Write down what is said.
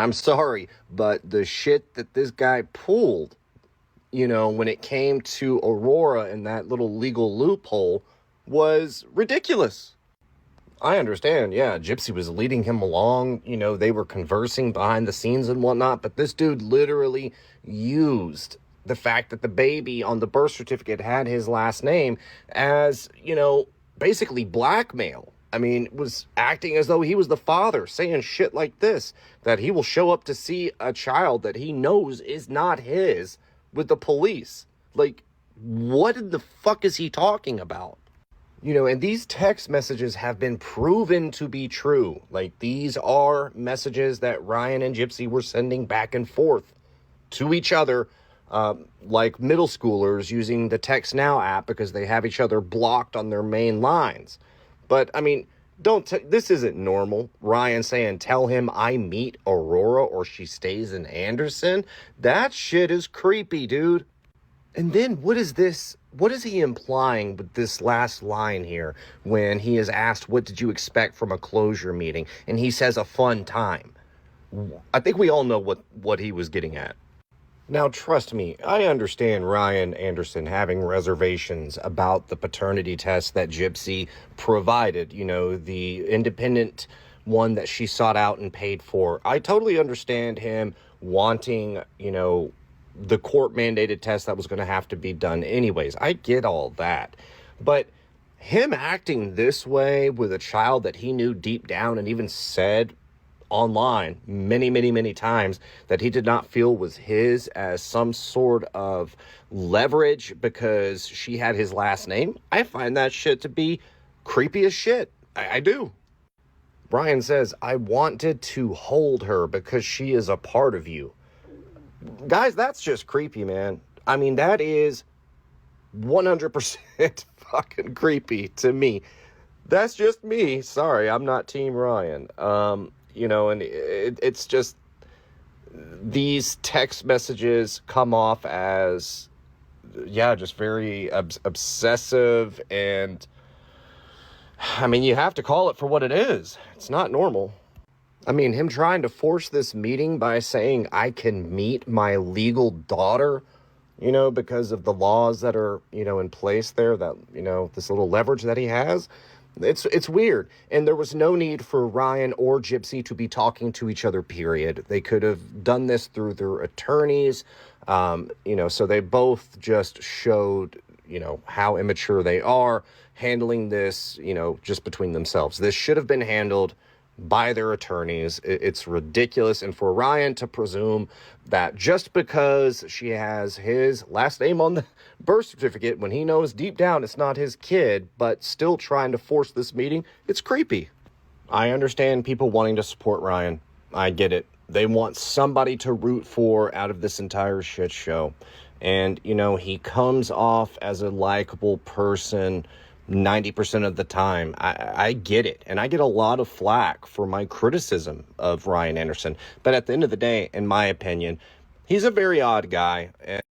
I'm sorry, but the shit that this guy pulled, when it came to Aurora and that little legal loophole was ridiculous. I understand, yeah, Gypsy was leading him along, they were conversing behind the scenes and whatnot, but this dude literally used the fact that the baby on the birth certificate had his last name as, basically blackmail. I mean, was acting as though he was the father, saying shit like this, that he will show up to see a child that he knows is not his with the police. Like, what in the fuck is he talking about? And these text messages have been proven to be true. Like, these are messages that Ryan and Gypsy were sending back and forth to each other, like middle schoolers using the Text Now app because they have each other blocked on their main lines. But, I mean, this isn't normal. Ryan saying, tell him I meet Aurora or she stays in Anderson. That shit is creepy, dude. And then what is this? What is he implying with this last line here when he is asked, what did you expect from a closure meeting? And he says a fun time. I think we all know what he was getting at. Now, trust me, I understand Ryan Anderson having reservations about the paternity test that Gypsy provided, the independent one that she sought out and paid for. I totally understand him wanting, the court-mandated test that was going to have to be done anyways. I get all that. But him acting this way with a child that he knew deep down and even said online many, many, many times that he did not feel was his as some sort of leverage because she had his last name, I find that shit to be creepy as shit. I do. Brian says, I wanted to hold her because she is a part of you. Guys, that's just creepy, man. I mean, that is 100% fucking creepy to me. That's just me. Sorry, I'm not Team Ryan. And it's just these text messages come off as, just very obsessive. And I mean, you have to call it for what it is. It's not normal. I mean, him trying to force this meeting by saying I can meet my legal daughter, because of the laws that are, in place there, that, this little leverage that he has. It's weird. And there was no need for Ryan or Gypsy to be talking to each other, period. They could have done this through their attorneys, so they both just showed, how immature they are handling this, just between themselves. This should have been handled by their attorneys. It's ridiculous. And for Ryan to presume that just because she has his last name on the birth certificate when he knows deep down it's not his kid, but still trying to force this meeting, it's creepy. I understand people wanting to support Ryan. I get it. They want somebody to root for out of this entire shit show. And, he comes off as a likable person 90% of the time. I get it. And I get a lot of flack for my criticism of Ryan Anderson. But at the end of the day, in my opinion, he's a very odd guy.